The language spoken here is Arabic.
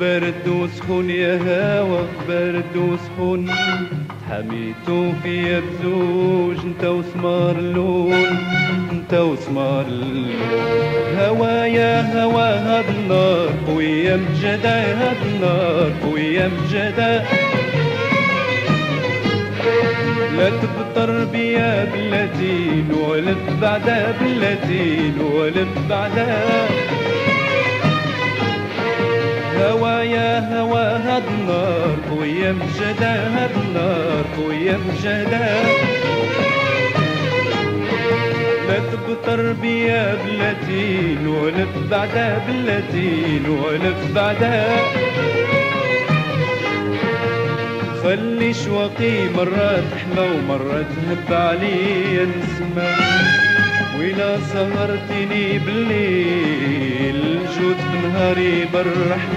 برد وسخون يا هوا برد وسخون، حميتو فيا بزوج انت وسمار اللون، انت وسمار اللون. هوا يا هوا هاد النار قوية مجدة، هاد النار قوية مجدة. لا تبطر بيا بلاتين ولف بعدا بلاتين ولف بعدا. هوا يا هوا هاد النار قوية مجدة، هاد النار قوية مجدة. لا تبطر بيا بلاتين ولف بعدا بلاتين ولف بعدا. خلي شواقي مرات تحمى ومرات تهب عليا نسمة، وإلا سهرتني بالليل جوت بنهاري بالرحمة.